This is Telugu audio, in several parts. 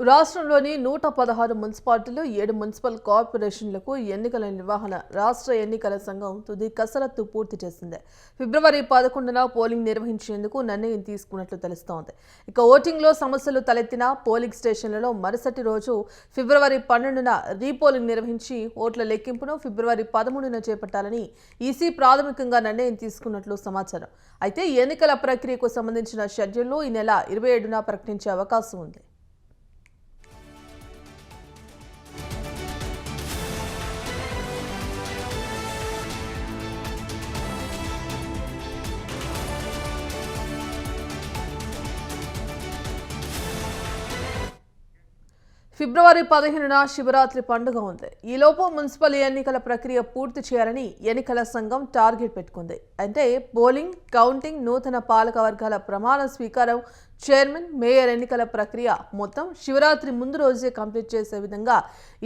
రాష్ట్రంలోని 116 మున్సిపాలిటీలు 7 మున్సిపల్ కార్పొరేషన్లకు ఎన్నికల నిర్వహణ రాష్ట్ర ఎన్నికల సంఘం తుది కసరత్తు పూర్తి చేసింది. ఫిబ్రవరి 11న పోలింగ్ నిర్వహించేందుకు నిర్ణయం తీసుకున్నట్లు తెలుస్తోంది. ఇక ఓటింగ్లో సమస్యలు తలెత్తిన పోలింగ్ స్టేషన్లలో మరుసటి రోజు ఫిబ్రవరి 12న రీపోలింగ్ నిర్వహించి ఓట్ల లెక్కింపును ఫిబ్రవరి 13న చేపట్టాలని ఈసీ ప్రాథమికంగా నిర్ణయం తీసుకున్నట్లు సమాచారం. అయితే ఎన్నికల ప్రక్రియకు సంబంధించిన షెడ్యూల్ను ఈ నెల 27న ప్రకటించే అవకాశం ఉంది. ఫిబ్రవరి 15న శివరాత్రి పండుగ ఉంది. ఈలోపు మున్సిపల్ ఎన్నికల ప్రక్రియ పూర్తి చేయాలని ఎన్నికల సంఘం టార్గెట్ పెట్టుకుంది. అంటే పోలింగ్, కౌంటింగ్, నూతన పాలక వర్గాల ప్రమాణ స్వీకారం, చైర్మన్, మేయర్ ఎన్నికల ప్రక్రియ మొత్తం శివరాత్రి ముందు రోజే కంప్లీట్ చేసే విధంగా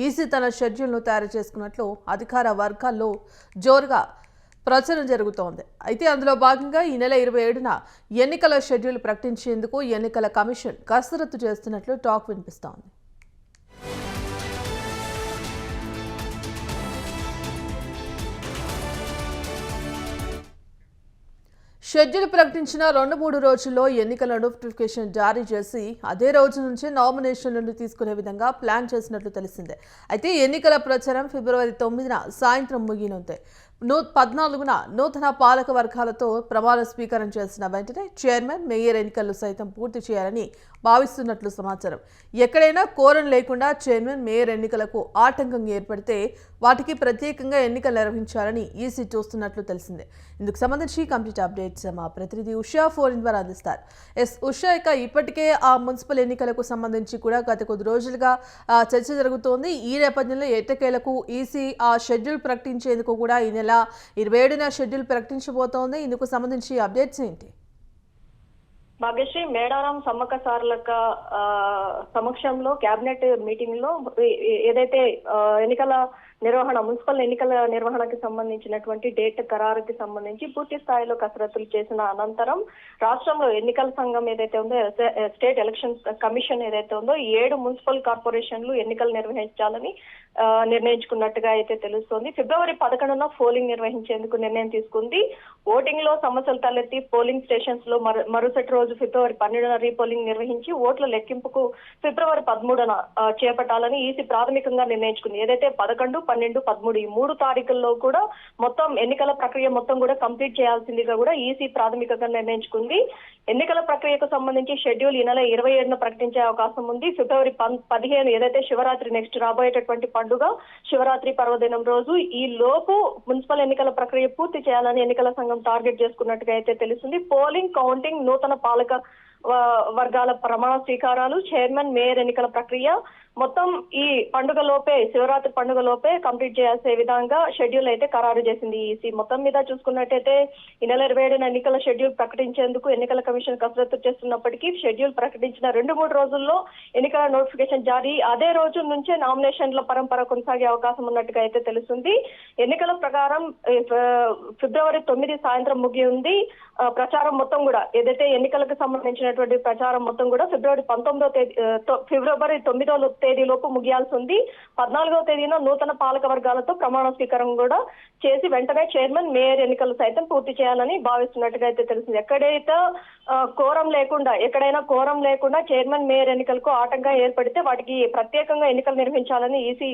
ఈసీ తన షెడ్యూల్ను తయారు చేసుకున్నట్లు అధికార వర్గాల్లో జోరుగా ప్రచారం జరుగుతోంది. అయితే అందులో భాగంగా ఈ నెల 27న ఎన్నికల షెడ్యూల్ ప్రకటించేందుకు ఎన్నికల కమిషన్ కసరత్తు చేస్తున్నట్లు టాక్ వినిపిస్తోంది. షెడ్యూల్ ప్రకటించిన 2-3 రోజుల్లో ఎన్నికల నోటిఫికేషన్ జారీ చేసి అదే రోజు నుంచి నామినేషన్లను తీసుకునే విధంగా ప్లాన్ చేసినట్లు తెలిసిందే. అయితే ఎన్నికల ప్రచారం ఫిబ్రవరి 9న సాయంత్రం ముగియనుంది. 14న నూతన పాలక వర్గాలతో ప్రమాణ స్వీకారం చేసిన వెంటనే చైర్మన్, మేయర్ ఎన్నికలు సైతం పూర్తి చేయాలని భావిస్తున్నట్లు సమాచారం. ఎక్కడైనా కోరం లేకుండా చైర్మన్, మేయర్ ఎన్నికలకు ఆటంకం ఏర్పడితే వాటికి ప్రత్యేకంగా ఎన్నికలు నిర్వహించాలని ఈసీ చూస్తున్నట్లు తెలిసిందే. ఇందుకు సంబంధించి కంప్లీట్ అప్డేట్స్ మా ప్రతినిధి ఉషా ఫోన్ ద్వారా అందిస్తారు. ఉషా, ఇప్పటికే ఆ మున్సిపల్ ఎన్నికలకు సంబంధించి కూడా గత కొద్ది రోజులుగా చర్చ జరుగుతోంది. ఈ నేపథ్యంలో ఎట్టకేలకు ఈసీ ఆ షెడ్యూల్ ప్రకటించేందుకు కూడా ఈ నెల 27న షెడ్యూల్ ప్రకటించబోతోంది. ఇందుకు సంబంధించి అప్డేట్స్ ఏంటి? భాగ్యశ్రీ, మేడారం సమ్మక్క సారలక్క సమక్షంలో కేబినెట్ మీటింగ్ లో ఏదైతే ఎన్నికల నిర్వహణ, మున్సిపల్ ఎన్నికల నిర్వహణకి సంబంధించినటువంటి డేట్ ఖరారుకి సంబంధించి పూర్తి స్థాయిలో కసరత్తులు చేసిన అనంతరం రాష్ట్రంలో ఎన్నికల సంఘం ఏదైతే ఉందో, స్టేట్ ఎలక్షన్ కమిషన్ ఏదైతే ఉందో 7 మున్సిపల్ కార్పొరేషన్లు ఎన్నికలు నిర్వహించాలని నిర్ణయించుకున్నట్టుగా అయితే తెలుస్తోంది. ఫిబ్రవరి 11న పోలింగ్ నిర్వహించేందుకు నిర్ణయం తీసుకుంది. ఓటింగ్ లో సమస్యలు తలెత్తి పోలింగ్ స్టేషన్స్ లో మరుసటి రోజు ఫిబ్రవరి 12న రీపోలింగ్ నిర్వహించి ఓట్ల లెక్కింపుకు ఫిబ్రవరి 13న చేపట్టాలని ఈసీ ప్రాథమికంగా నిర్ణయించుకుంది. ఏదైతే 11, 12, 13 ఈ 3 తారీఖుల్లో కూడా మొత్తం ఎన్నికల ప్రక్రియ మొత్తం కూడా కంప్లీట్ చేయాల్సిందిగా కూడా ఈసీ ప్రాథమికంగా నిర్ణయించుకుంది. ఎన్నికల ప్రక్రియకు సంబంధించి షెడ్యూల్ ఈ నెల 27న ప్రకటించే అవకాశం ఉంది. ఫిబ్రవరి 15 ఏదైతే శివరాత్రి నెక్స్ట్ రాబోయేటటువంటి పండుగ శివరాత్రి పర్వదినం రోజు ఈ లోపు మున్సిపల్ ఎన్నికల ప్రక్రియ పూర్తి చేయాలని ఎన్నికల సంఘం టార్గెట్ చేసుకున్నట్టుగా అయితే తెలుస్తుంది. పోలింగ్, కౌంటింగ్, నూతన పాలక వర్గాల ప్రమాణ స్వీకారాలు, చైర్మన్, మేయర్ ఎన్నికల ప్రక్రియ మొత్తం ఈ పండుగ లోపే, శివరాత్రి పండుగ లోపే కంప్లీట్ చేయాల్సే విధంగా షెడ్యూల్ అయితే ఖరారు చేసింది ఈసీ. మొత్తం మీద చూసుకున్నట్టయితే ఈ నెల 27న ఎన్నికల షెడ్యూల్ ప్రకటించేందుకు ఎన్నికల కమిషన్ కసరత్తు చేస్తున్నప్పటికీ షెడ్యూల్ ప్రకటించిన 2-3 రోజుల్లో ఎన్నికల నోటిఫికేషన్ జారీ, అదే రోజు నుంచే నామినేషన్ల పరంపర కొనసాగే అవకాశం ఉన్నట్టుగా అయితే తెలుస్తుంది. ఎన్నికల ప్రకారం ఫిబ్రవరి 9 సాయంత్రం ముగి ఉంది. ప్రచారం మొత్తం కూడా ఏదైతే ఎన్నికలకు సంబంధించినటువంటి ప్రచారం మొత్తం కూడా ఫిబ్రవరి 9వ తేదీలోపు ముగియాల్సి ఉంది. 14వ తేదీన నూతన పాలక వర్గాలతో ప్రమాణ స్వీకారం కూడా చేసి వెంటనే చైర్మన్, మేయర్ ఎన్నికలు సైతం పూర్తి చేయాలని భావిస్తున్నట్టుగా అయితే తెలుస్తుంది. ఎక్కడైనా కోరం లేకుండా చైర్మన్, మేయర్ ఎన్నికలకు ఆటంకం ఏర్పడితే వాటికి ప్రత్యేకంగా ఎన్నికలు నిర్వహించాలని ఈసీ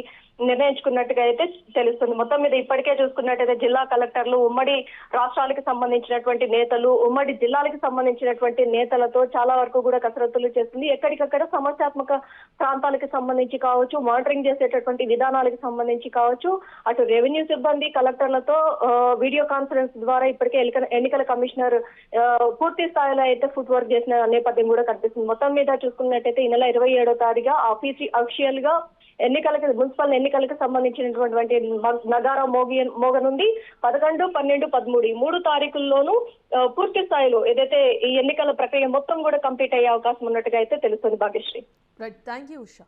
నిర్ణయించుకున్నట్టుగా అయితే తెలుస్తుంది. మొత్తం మీద ఇప్పటికే చూసుకున్నట్టయితే జిల్లా కలెక్టర్లు, ఉమ్మడి రాష్ట్రాలకు సంబంధించినటువంటి నేతలు, ఉమ్మడి జిల్లాలకు సంబంధించినటువంటి నేతలతో చాలా వరకు కూడా కసరత్తులు చేస్తుంది. ఎక్కడికక్కడ సమస్యాత్మక ప్రాంతాలకు సంబంధించి కావచ్చు, మానిటరింగ్ చేసేటటువంటి విధానాలకు సంబంధించి కావచ్చు, అటు రెవెన్యూ సిబ్బంది, కలెక్టర్లతో వీడియో కాన్ఫరెన్స్ ద్వారా ఇప్పటికే ఎన్నికల కమిషనర్ పూర్తి స్థాయిలో అయితే ఫుట్ వర్క్ చేసిన నేపథ్యం కూడా కనిపిస్తుంది. మొత్తం మీద చూసుకున్నట్టయితే ఈ నెల 27వ తారీఖుగా అఫీషియల్ గా మున్సిపల్ ఎన్నికలకు సంబంధించినటువంటి నగారా మోగనుంది. 11, 12, 13 ఈ 3 తారీఖుల్లోనూ పూర్తి స్థాయిలో ఏదైతే ఈ ఎన్నికల ప్రక్రియ మొత్తం కూడా కంప్లీట్ అయ్యే అవకాశం ఉన్నట్టుగా అయితే తెలుస్తుంది. Bhagyashree. Right, thank you Usha.